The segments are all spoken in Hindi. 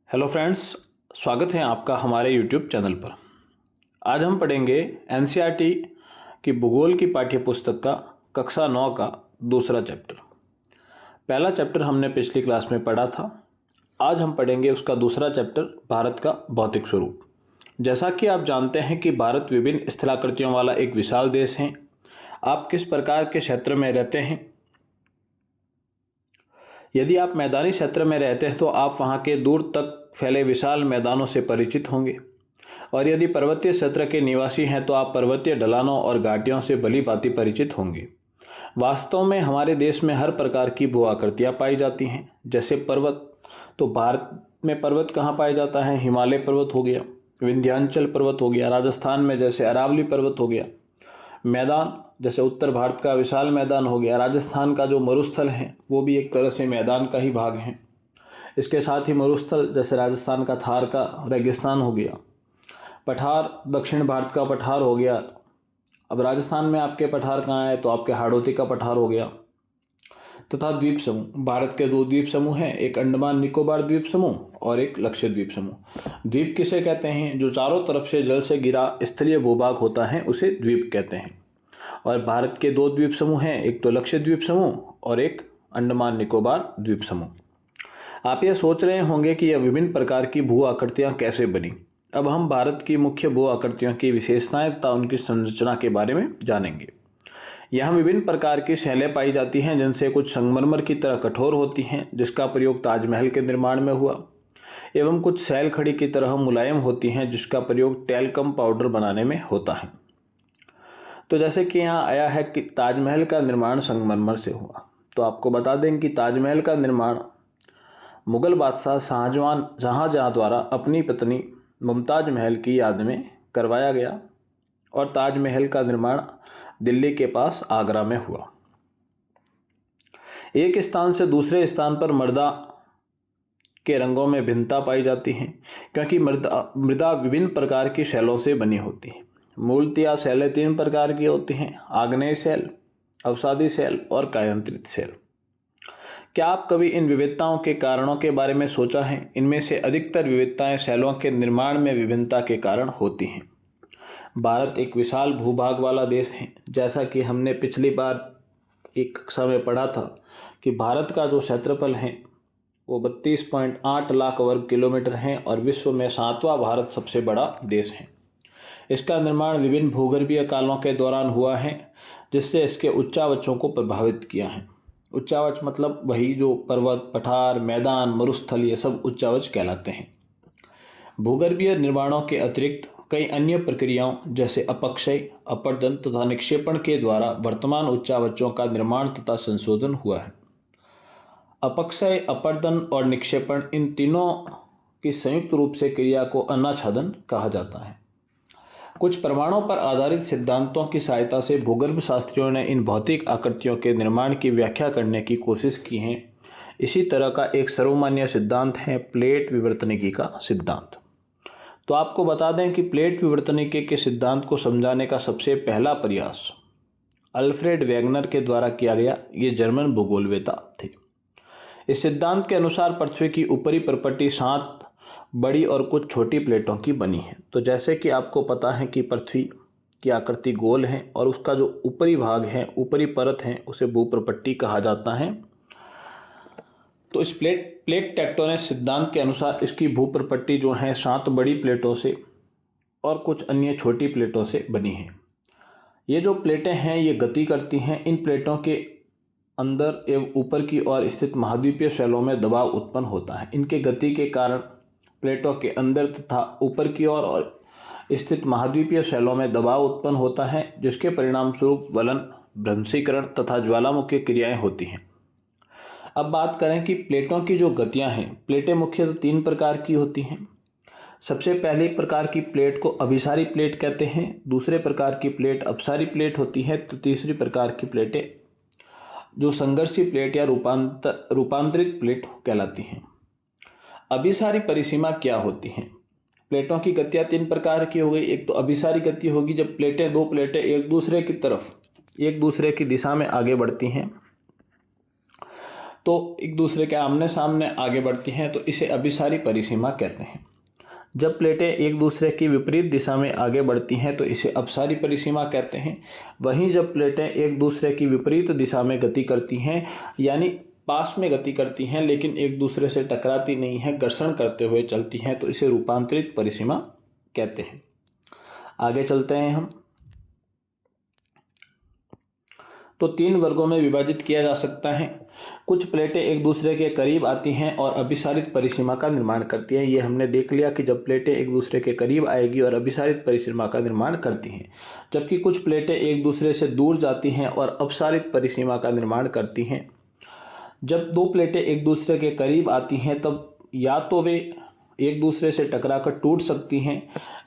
हेलो फ्रेंड्स, स्वागत है आपका हमारे यूट्यूब चैनल पर। आज हम पढ़ेंगे एनसीईआरटी की भूगोल की पाठ्य पुस्तक का कक्षा 9 का दूसरा चैप्टर। पहला चैप्टर हमने पिछली क्लास में पढ़ा था। आज हम पढ़ेंगे उसका दूसरा चैप्टर, भारत का भौतिक स्वरूप। जैसा कि आप जानते हैं कि भारत विभिन्न स्थलाकृतियों वाला एक विशाल देश है। आप किस प्रकार के क्षेत्र में रहते हैं? यदि आप मैदानी क्षेत्र में रहते हैं तो आप वहाँ के दूर तक फैले विशाल मैदानों से परिचित होंगे, और यदि पर्वतीय क्षेत्र के निवासी हैं तो आप पर्वतीय ढलानों और घाटियों से भली भांति परिचित होंगे। वास्तव में हमारे देश में हर प्रकार की भू आकृतियाँ पाई जाती हैं। जैसे पर्वत, तो भारत में पर्वत कहाँ पाया जाता है? हिमालय पर्वत हो गया, विंध्याचल पर्वत हो गया, राजस्थान में जैसे अरावली पर्वत हो गया। मैदान, जैसे उत्तर भारत का विशाल मैदान हो गया, राजस्थान का जो मरुस्थल है वो भी एक तरह से मैदान का ही भाग है। इसके साथ ही मरुस्थल जैसे राजस्थान का थार का रेगिस्तान हो गया, पठार दक्षिण भारत का पठार हो गया। अब राजस्थान में आपके पठार कहाँ है? तो आपके हाड़ौती का पठार हो गया। तथा द्वीप समूह, भारत के दो द्वीप समूह हैं, एक अंडमान निकोबार द्वीप समूह और एक लक्षद्वीप समूह। द्वीप किसे कहते हैं? जो चारों तरफ से जल से घिरा स्थलीय भूभाग होता है उसे द्वीप कहते हैं। और भारत के दो द्वीप समूह हैं, एक तो लक्षद्वीप समूह और एक अंडमान निकोबार द्वीप समूह। आप यह सोच रहे होंगे कि यह विभिन्न प्रकार की भू आकृतियाँ कैसे बनी। अब हम भारत की मुख्य भू आकृतियों की विशेषताएं तथा उनकी संरचना के बारे में जानेंगे। यहाँ विभिन्न प्रकार की शैलें पाई जाती हैं, जिनसे कुछ संगमरमर की तरह कठोर होती हैं, जिसका प्रयोग ताजमहल के निर्माण में हुआ, एवं कुछ सैल खड़ी की तरह मुलायम होती हैं, जिसका प्रयोग टैल्कम पाउडर बनाने में होता है। तो जैसे कि यहाँ आया है कि ताजमहल का निर्माण संगमरमर से हुआ, तो आपको बता दें कि ताजमहल का निर्माण मुगल बादशाह शाहजहां द्वारा अपनी पत्नी मुमताज महल की याद में करवाया गया, और ताजमहल का निर्माण दिल्ली के पास आगरा में हुआ। एक स्थान से दूसरे स्थान पर मृदा के रंगों में भिन्नता पाई जाती है, क्योंकि मृदा विभिन्न प्रकार की शैलों से बनी होती है। मूलतः शैलें तीन प्रकार की होती हैं: आग्नेय शैल, अवसादी शैल और कायांतरित शैल। क्या आप कभी इन विविधताओं के कारणों के बारे में सोचा है? इनमें से अधिकतर विविधताएं शैलों के निर्माण में विभिन्नता के कारण होती हैं। भारत एक विशाल भूभाग वाला देश है। जैसा कि हमने पिछली बार एक कक्षा में पढ़ा था कि भारत का जो क्षेत्रफल है वो 32.8 लाख वर्ग किलोमीटर है, और विश्व में 7वां भारत सबसे बड़ा देश है। इसका निर्माण विभिन्न भूगर्भीय कालों के दौरान हुआ है, जिससे इसके उच्चावचों को प्रभावित किया है। उच्चावच मतलब वही जो पर्वत, पठार, मैदान, मरुस्थल, ये सब उच्चावच कहलाते हैं। भूगर्भीय निर्माणों के अतिरिक्त कई अन्य प्रक्रियाओं जैसे अपक्षय, अपर्दन तथा निक्षेपण के द्वारा वर्तमान उच्चावचों का निर्माण तथा संशोधन हुआ है। अपक्षय, अपर्दन और निक्षेपण, इन तीनों की संयुक्त रूप से क्रिया को अनाच्छादन कहा जाता है। कुछ प्रमाणों पर आधारित सिद्धांतों की सहायता से भूगर्भ शास्त्रियों ने इन भौतिक आकृतियों के निर्माण की व्याख्या करने की कोशिश की है। इसी तरह का एक सर्वमान्य सिद्धांत है प्लेट विवर्तनिकी का सिद्धांत। तो आपको बता दें कि प्लेट विवर्तनिकी के सिद्धांत को समझाने का सबसे पहला प्रयास अल्फ्रेड वेगनर के द्वारा किया गया। ये जर्मन भूगोलवेत्ता थे। इस सिद्धांत के अनुसार पृथ्वी की ऊपरी परपट्टी 7 बड़ी और कुछ छोटी प्लेटों की बनी है। तो जैसे कि आपको पता है कि पृथ्वी की आकृति गोल है, और उसका जो ऊपरी भाग है, ऊपरी परत है, उसे भूप्रपट्टी कहा जाता है। तो इस प्लेट टेक्टोनिक सिद्धांत के अनुसार इसकी भूप्रपट्टी जो है 7 बड़ी प्लेटों से और कुछ अन्य छोटी प्लेटों से बनी है। ये जो प्लेटें हैं ये गति करती हैं। इन प्लेटों के अंदर एवं ऊपर की ओर स्थित महाद्वीपीय शैलों में दबाव उत्पन्न होता है। इनके गति के कारण प्लेटों के अंदर तथा ऊपर की ओर स्थित महाद्वीपीय शैलों में दबाव उत्पन्न होता है, जिसके परिणाम स्वरूप वलन, भ्रंशीकरण तथा ज्वालामुखी क्रियाएं होती हैं। अब बात करें कि प्लेटों की जो गतियां हैं, प्लेटें मुख्यतः 3 प्रकार की होती हैं। सबसे पहली प्रकार की प्लेट को अभिसारी प्लेट कहते हैं, दूसरे प्रकार की प्लेट अपसारी प्लेट होती है, तो तीसरी प्रकार की प्लेटें जो संघर्षी प्लेट या रूपांतरित प्लेट कहलाती हैं। अभिसारी परिसीमा क्या होती हैं? प्लेटों की गतियाँ 3 प्रकार की हो गई। एक तो अभिसारी गति होगी जब दो प्लेटें एक दूसरे की दिशा में आगे बढ़ती हैं। तो एक दूसरे के आमने सामने आगे बढ़ती हैं तो इसे अभिसारी परिसीमा कहते हैं। जब प्लेटें एक दूसरे की विपरीत दिशा में आगे बढ़ती हैं तो इसे अपसारी परिसीमा कहते हैं। वहीं जब प्लेटें एक दूसरे की विपरीत दिशा में गति करती हैं, यानी पास में गति करती हैं लेकिन एक दूसरे से टकराती नहीं हैं, घर्षण करते हुए चलती हैं, तो इसे रूपांतरित परिसीमा कहते हैं। आगे चलते हैं हम। तो 3 वर्गों में विभाजित किया जा सकता है। कुछ प्लेटें एक दूसरे के करीब आती हैं और अभिसारित परिसीमा का निर्माण करती हैं। ये हमने देख लिया कि जब प्लेटें एक दूसरे के करीब आएगी और अभिसारित परिसीमा का निर्माण करती हैं, जबकि कुछ प्लेटें एक दूसरे से दूर जाती हैं और अपसारित परिसीमा का निर्माण करती हैं। जब 2 प्लेटें एक दूसरे के करीब आती हैं तब या तो वे एक दूसरे से टकराकर टूट सकती हैं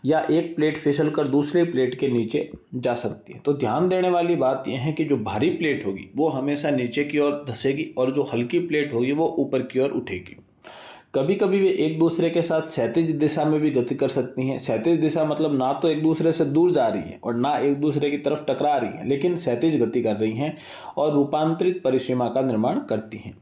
या एक प्लेट फिसलकर दूसरे प्लेट के नीचे जा सकती है। तो ध्यान देने वाली बात यह है कि जो भारी प्लेट होगी वो हमेशा नीचे की ओर धंसेगी और जो हल्की प्लेट होगी वो ऊपर की ओर उठेगी। कभी कभी वे एक दूसरे के साथ क्षैतिज दिशा में भी गति कर सकती हैं। क्षैतिज दिशा मतलब ना तो एक दूसरे से दूर जा रही है और ना एक दूसरे की तरफ टकरा रही है, लेकिन क्षैतिज गति कर रही हैं और रूपांतरित परिसीमा का निर्माण करती हैं।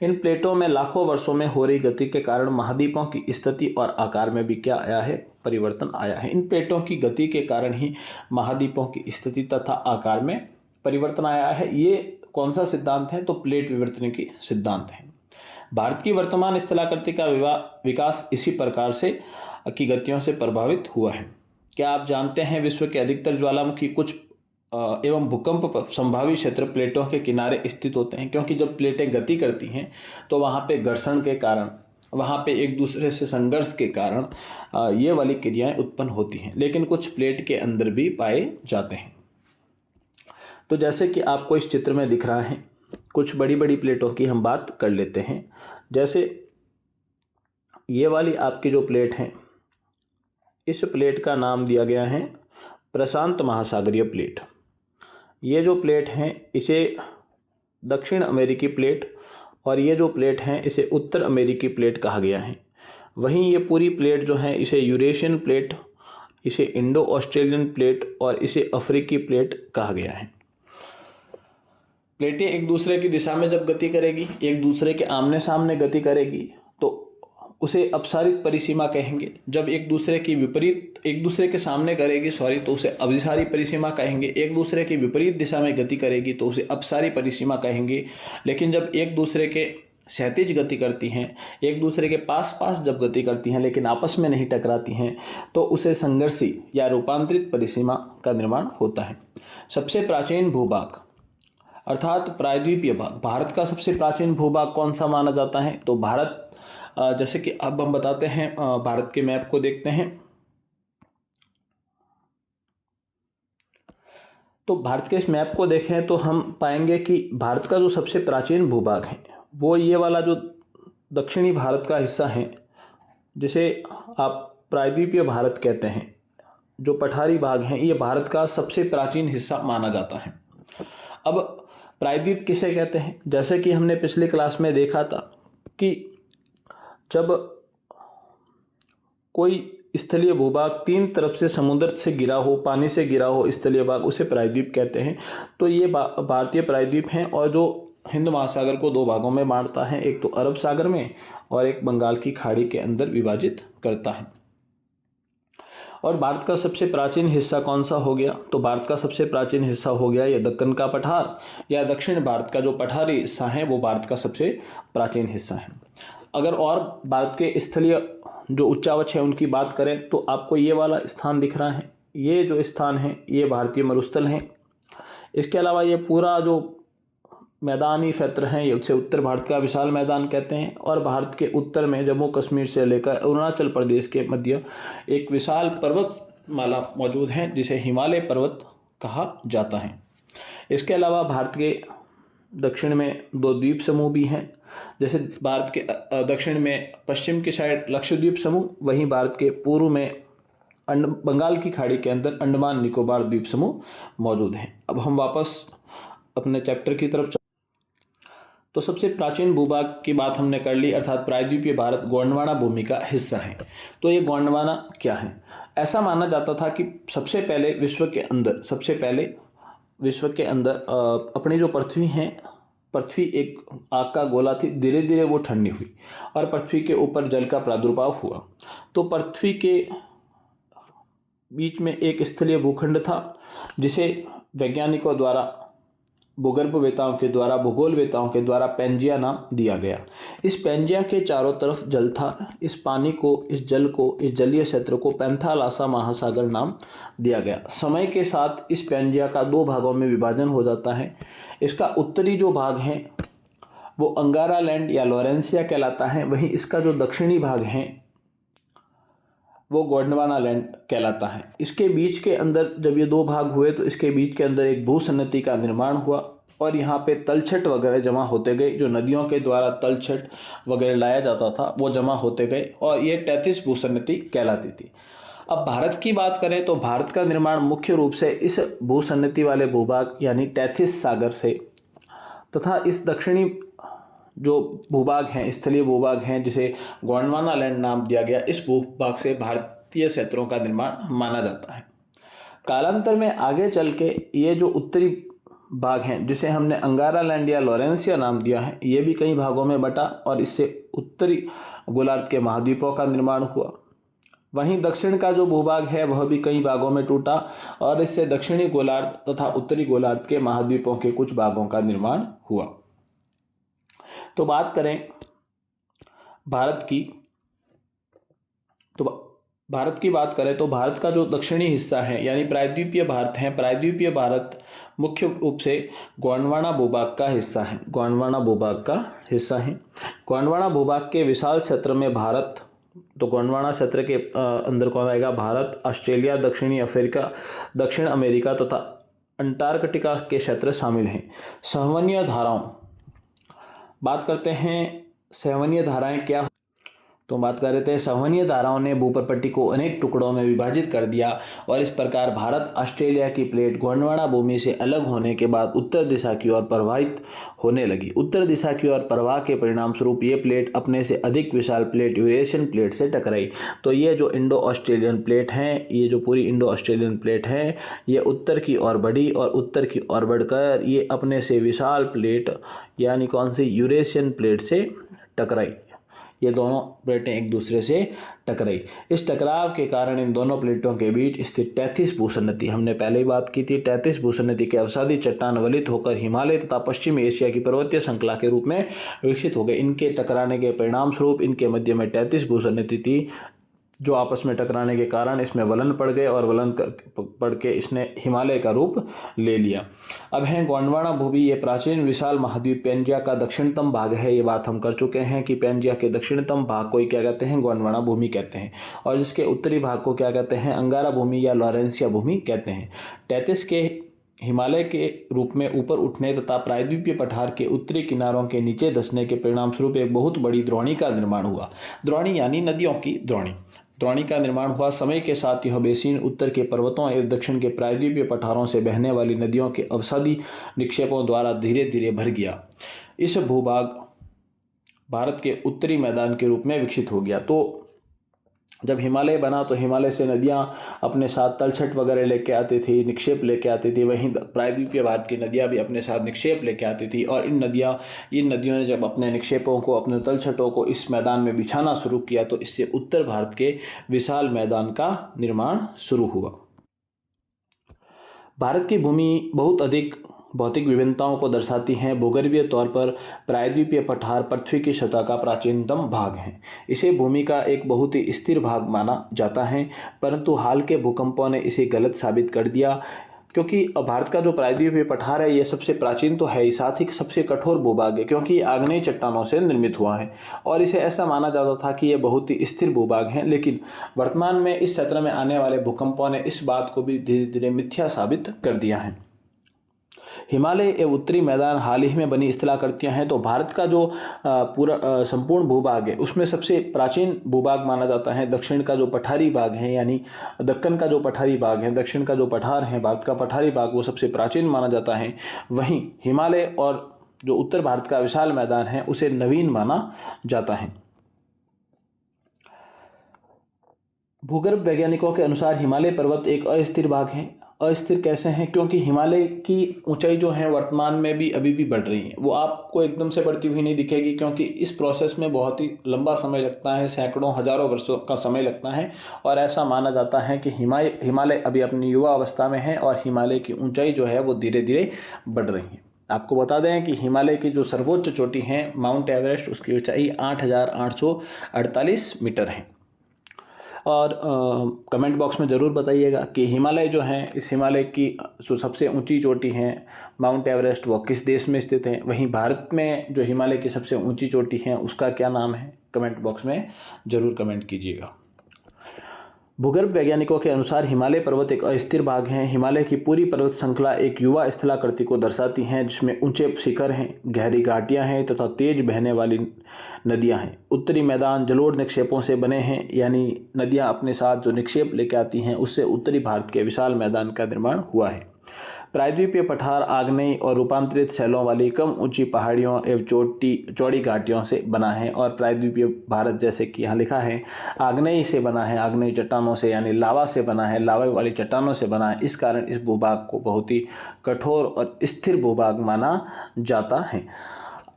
इन प्लेटों में लाखों वर्षों में हो रही गति के कारण महाद्वीपों की स्थिति और आकार में भी क्या आया है? परिवर्तन आया है। इन प्लेटों की गति के कारण ही महाद्वीपों की स्थिति तथा आकार में परिवर्तन आया है। ये कौन सा सिद्धांत है? तो प्लेट विवर्तन की सिद्धांत है। भारत की वर्तमान स्थलाकृति का विकास इसी प्रकार से की गतियों से प्रभावित हुआ है। क्या आप जानते हैं विश्व के अधिकतर ज्वालामुखी कुछ एवं भूकंप संभावी क्षेत्र प्लेटों के किनारे स्थित होते हैं, क्योंकि जब प्लेटें गति करती हैं तो वहाँ पे घर्षण के कारण, वहाँ पे एक दूसरे से संघर्ष के कारण ये वाली क्रियाएं उत्पन्न होती हैं, लेकिन कुछ प्लेट के अंदर भी पाए जाते हैं। तो जैसे कि आपको इस चित्र में दिख रहा है, कुछ बड़ी बड़ी प्लेटों की हम बात कर लेते हैं। जैसे ये वाली आपकी जो प्लेट है, इस प्लेट का नाम दिया गया है प्रशांत महासागरीय प्लेट। ये जो प्लेट हैं इसे दक्षिण अमेरिकी प्लेट और ये जो प्लेट हैं इसे उत्तर अमेरिकी प्लेट कहा गया है। वहीं ये पूरी प्लेट जो है इसे यूरेशियन प्लेट, इसे इंडो ऑस्ट्रेलियन प्लेट और इसे अफ्रीकी प्लेट कहा गया है। प्लेटें एक दूसरे की दिशा में जब गति करेगी, एक दूसरे के आमने सामने गति करेगी, तो उसे अपसारित परिसीमा कहेंगे। जब एक दूसरे के सामने करेगी तो उसे अभिसारी परिसीमा कहेंगे। एक दूसरे की विपरीत दिशा में गति करेगी तो उसे अपसारी परिसीमा कहेंगे। लेकिन जब एक दूसरे के क्षैतिज गति करती हैं, एक दूसरे के पास जब गति करती हैं लेकिन आपस में नहीं टकराती हैं, तो उसे संघर्षी या रूपांतरित परिसीमा का निर्माण होता है। सबसे प्राचीन भूभाग अर्थात प्रायद्वीपीय भाग, भारत का सबसे प्राचीन भूभाग कौन सा माना जाता है? तो भारत, जैसे कि अब हम बताते हैं, भारत के मैप को देखते हैं। तो भारत के इस मैप को देखें तो हम पाएंगे कि भारत का जो सबसे प्राचीन भूभाग है वो ये वाला जो दक्षिणी भारत का हिस्सा है, जिसे आप प्रायद्वीपीय भारत कहते हैं, जो पठारी भाग हैं, ये भारत का सबसे प्राचीन हिस्सा माना जाता है। अब प्रायद्वीप किसे कहते हैं? जैसे कि हमने पिछली क्लास में देखा था कि जब कोई स्थलीय भूभाग 3 तरफ से समुद्र से घिरा हो, पानी से घिरा हो स्थलीय भाग, उसे प्रायद्वीप कहते हैं। तो ये भारतीय प्रायद्वीप हैं और जो हिंद महासागर को 2 भागों में बांटता है, एक तो अरब सागर में और एक बंगाल की खाड़ी के अंदर विभाजित करता है। और भारत का सबसे प्राचीन हिस्सा कौन सा हो गया? तो भारत का सबसे प्राचीन हिस्सा हो गया ये दक्कन का पठार, या दक्षिण भारत का जो पठारी हिस्सा है वो भारत का सबसे प्राचीन हिस्सा है। अगर और भारत के स्थलीय जो उच्चावच है उनकी बात करें तो आपको ये वाला स्थान दिख रहा है, ये जो स्थान है ये भारतीय मरुस्थल है। इसके अलावा ये पूरा जो मैदानी क्षेत्र हैं ये उसे उत्तर भारत का विशाल मैदान कहते हैं। और भारत के उत्तर में जम्मू कश्मीर से लेकर अरुणाचल प्रदेश के मध्य एक विशाल पर्वतमाला मौजूद है जिसे हिमालय पर्वत कहा जाता है। इसके अलावा भारत के दक्षिण में 2 द्वीप समूह भी हैं। जैसे भारत के दक्षिण में पश्चिम की साइड लक्षद्वीप समूह, वहीं भारत के पूर्व में बंगाल की खाड़ी के अंदर अंडमान निकोबार द्वीप समूह मौजूद हैं। अब हम वापस अपने चैप्टर की तरफ तो सबसे प्राचीन भूभाग की बात हमने कर ली, अर्थात प्रायद्वीपीय भारत गोंडवाना भूमि का हिस्सा है। तो ये गोंडवाना क्या है? ऐसा माना जाता था कि सबसे पहले विश्व के अंदर अपनी जो पृथ्वी है पृथ्वी एक आग का गोला थी, धीरे धीरे वो ठंडी हुई और पृथ्वी के ऊपर जल का प्रादुर्भाव हुआ। तो पृथ्वी के बीच में एक स्थलीय भूखंड था जिसे वैज्ञानिकों द्वारा, भूगर्भवेताओं के द्वारा, भूगोलवेताओं के द्वारा पैंजिया नाम दिया गया। इस पैंजिया के चारों तरफ जल था। इस पानी को, इस जल को, इस जलीय क्षेत्र को पैंथालासा महासागर नाम दिया गया। समय के साथ इस पैंजिया का दो भागों में विभाजन हो जाता है। इसका उत्तरी जो भाग है वो अंगारा लैंड या लॉरेंसिया कहलाता है, वहीं इसका जो दक्षिणी भाग है वो गोंडवाना लैंड कहलाता है। इसके बीच के अंदर जब ये दो भाग हुए तो इसके बीच के अंदर एक भूसन्नति का निर्माण हुआ और यहाँ पे तलछट वगैरह जमा होते गए। जो नदियों के द्वारा तलछट वगैरह लाया जाता था वो जमा होते गए और ये तैतीस भूसन्नति कहलाती थी। अब भारत की बात करें तो भारत का निर्माण मुख्य रूप से इस भूसन्नति वाले भूभाग यानी तैतीस सागर से तथा इस दक्षिणी जो भूभाग हैं, स्थलीय भूभाग हैं जिसे गोंडवाना लैंड नाम दिया गया, इस भूभाग से भारतीय क्षेत्रों का निर्माण माना जाता है। कालांतर में आगे चल के ये जो उत्तरी भाग हैं जिसे हमने अंगारा लैंड या लॉरेंसिया नाम दिया है, ये भी कई भागों में बटा और इससे उत्तरी गोलार्ध के महाद्वीपों का निर्माण हुआ। वहीं दक्षिण का जो भूभाग है वह भी कई भागों में टूटा और इससे दक्षिणी गोलार्ध तथा उत्तरी गोलार्ध के महाद्वीपों के कुछ भागों का निर्माण हुआ। तो बात करें भारत की, तो भारत की बात करें तो भारत का जो दक्षिणी हिस्सा है यानी प्रायद्वीपीय भारत है, प्रायद्वीपीय भारत मुख्य रूप से गोंडवाना भूभाग का हिस्सा है। गोंडवाना भूभाग का हिस्सा है। गोंडवाना भूभाग के विशाल क्षेत्र में भारत, तो गोंडवाना क्षेत्र के अंदर कौन आएगा? भारत, ऑस्ट्रेलिया, दक्षिणी अफ्रीका, दक्षिण अमेरिका तथा अंटार्कटिका के क्षेत्र शामिल हैं। संवहनीय धाराओं, बात करते हैं संवहनीय धाराएं क्या, तो बात कर रहे थे संवहनीय धाराओं ने भूप्रपट्टी को अनेक टुकड़ों में विभाजित कर दिया और इस प्रकार भारत ऑस्ट्रेलिया की प्लेट गोंडवाना भूमि से अलग होने के बाद उत्तर दिशा की ओर प्रवाहित होने लगी। उत्तर दिशा की ओर प्रवाह के परिणाम स्वरूप ये प्लेट अपने से अधिक विशाल प्लेट यूरेशियन प्लेट से टकराई। तो ये जो इंडो ऑस्ट्रेलियन प्लेट है, ये जो पूरी इंडो ऑस्ट्रेलियन प्लेट है, ये उत्तर की ओर बढ़ी और उत्तर की ओर बढ़कर ये अपने से विशाल प्लेट यानी कौन सी? यूरेशियन प्लेट से टकराई। ये दोनों प्लेटें एक दूसरे से टकराई। इस टकराव के कारण इन दोनों प्लेटों के बीच स्थित 33 भूसन्नति, हमने पहले ही बात की थी, 33 भूसन्नति के अवसादी चट्टान वलित होकर हिमालय तथा पश्चिमी एशिया की पर्वतीय श्रृंखला के रूप में विकसित हो गए। इनके टकराने के परिणाम स्वरूप इनके मध्य में 33 भूसन्नति थी जो आपस में टकराने के कारण इसमें वलन पड़ गए और वलन पड़ के इसने हिमालय का रूप ले लिया। अब है गोंडवाना भूमि, ये प्राचीन विशाल महाद्वीप पैंजिया का दक्षिणतम भाग है। ये बात हम कर चुके हैं कि पैंजिया के दक्षिणतम भाग को क्या कहते हैं? गोंडवाना भूमि कहते हैं। और जिसके उत्तरी भाग को क्या कहते हैं? अंगारा भूमि या लॉरेंसिया भूमि कहते हैं। 33 के हिमालय के रूप में ऊपर उठने तथा प्रायद्वीपीय पठार के उत्तरी किनारों के नीचे धंसने के परिणाम स्वरूप एक बहुत बड़ी द्रोणी का निर्माण हुआ। द्रोणी यानी नदियों की द्रोणी। द्रोणी का निर्माण हुआ। समय के साथ यह बेसिन उत्तर के पर्वतों एवं दक्षिण के प्रायद्वीपीय पठारों से बहने वाली नदियों के अवसादी निक्षेपों द्वारा धीरे धीरे भर गया। इस भूभाग भारत के उत्तरी मैदान के रूप में विकसित हो गया। तो जब हिमालय बना तो हिमालय से नदियां अपने साथ तलछट वगैरह लेके आती थी, निक्षेप लेके आती थी। वहीं प्रायद्वीपीय भारत की नदियां भी अपने साथ निक्षेप लेके आती थी और इन नदियों ने जब अपने निक्षेपों को, अपने तलछटों को इस मैदान में बिछाना शुरू किया तो इससे उत्तर भारत के विशाल मैदान का निर्माण शुरू हुआ। भारत की भूमि बहुत अधिक भौतिक विभिन्नताओं को दर्शाती हैं। भूगर्भीय तौर पर प्रायद्वीपीय पठार पृथ्वी की सतह का प्राचीनतम भाग है। इसे भूमि का एक बहुत ही स्थिर भाग माना जाता है, परंतु हाल के भूकंपों ने इसे गलत साबित कर दिया, क्योंकि भारत का जो प्रायद्वीपीय पठार है ये सबसे प्राचीन तो है ही, साथ ही सबसे कठोर भूभाग है, क्योंकि आग्नेय चट्टानों से निर्मित हुआ है और इसे ऐसा माना जाता था कि ये बहुत ही स्थिर भूभाग है। लेकिन वर्तमान में इस क्षेत्र में आने वाले भूकंपों ने इस बात को भी धीरे धीरे मिथ्या साबित कर दिया है। हिमालय एवं उत्तरी मैदान हाल ही में बनी स्थलाकृतियां हैं। तो भारत का जो पूरा संपूर्ण भूभाग है उसमें सबसे प्राचीन भूभाग माना जाता है दक्षिण का जो पठारी भाग है, यानी दक्कन का जो पठारी भाग है, दक्षिण का जो पठार है भारत का पठारी भाग, वो सबसे प्राचीन माना जाता है। वहीं हिमालय और जो उत्तर भारत का विशाल मैदान है उसे नवीन माना जाता है। भूगर्भ वैज्ञानिकों के अनुसार हिमालय पर्वत एक अस्थिर भाग है अस्थिर कैसे हैं? क्योंकि हिमालय की ऊंचाई जो है वर्तमान में भी अभी भी बढ़ रही है। वो आपको एकदम से बढ़ती हुई नहीं दिखेगी, क्योंकि इस प्रोसेस में बहुत ही लंबा समय लगता है, सैकड़ों हजारों वर्षों का समय लगता है। और ऐसा माना जाता है कि हिमालय अभी अपनी युवा अवस्था में है और हिमालय की ऊंचाई जो है वो धीरे धीरे बढ़ रही है। आपको बता दें कि हिमालय की जो सर्वोच्च चोटी है माउंट एवरेस्ट, उसकी ऊंचाई 8,848 मीटर है। और कमेंट बॉक्स में ज़रूर बताइएगा कि हिमालय जो है, इस हिमालय की जो सबसे ऊंची चोटी है माउंट एवरेस्ट, वो किस देश में स्थित है। वहीं भारत में जो हिमालय की सबसे ऊंची चोटी है उसका क्या नाम है, कमेंट बॉक्स में ज़रूर कमेंट कीजिएगा। भूगर्भ वैज्ञानिकों के अनुसार हिमालय पर्वत एक अस्थिर भाग है। हिमालय की पूरी पर्वत श्रृंखला एक युवा स्थलाकृति को दर्शाती हैं, जिसमें ऊंचे शिखर हैं, गहरी घाटियां हैं तथा तेज बहने वाली नदियां हैं। उत्तरी मैदान जलोढ़ निक्षेपों से बने हैं, यानी नदियां अपने साथ जो निक्षेप लेकर आती हैं उससे उत्तरी भारत के विशाल मैदान का निर्माण हुआ है। प्रायद्वीपीय पठार आग्नेय और रूपांतरित शैलों वाली कम ऊंची पहाड़ियों एवं चौड़ी घाटियों से बना है। और प्रायद्वीपीय भारत, जैसे कि यहाँ लिखा है, आग्नेय से बना है, आग्नेय चट्टानों से यानी लावा से बना है, लावा वाली चट्टानों से बना है। इस कारण इस भूभाग को बहुत ही कठोर और स्थिर भूभाग माना जाता है।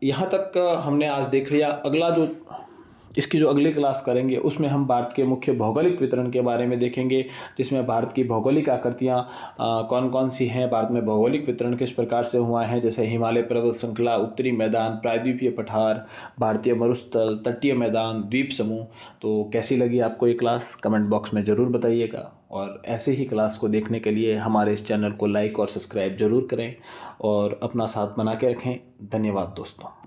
यहाँ तक हमने आज देख लिया। अगला जो इसकी जो अगली क्लास करेंगे उसमें हम भारत के मुख्य भौगोलिक वितरण के बारे में देखेंगे, जिसमें भारत की भौगोलिक आकृतियाँ कौन कौन सी हैं, भारत में भौगोलिक वितरण किस प्रकार से हुआ है, जैसे हिमालय पर्वत श्रृंखला, उत्तरी मैदान, प्रायद्वीपीय पठार, भारतीय मरुस्थल, तटीय मैदान, द्वीप समूह। तो कैसी लगी आपको ये क्लास, कमेंट बॉक्स में ज़रूर बताइएगा। और ऐसे ही क्लास को देखने के लिए हमारे इस चैनल को लाइक और सब्सक्राइब ज़रूर करें और अपना साथ बना के रखें। धन्यवाद दोस्तों।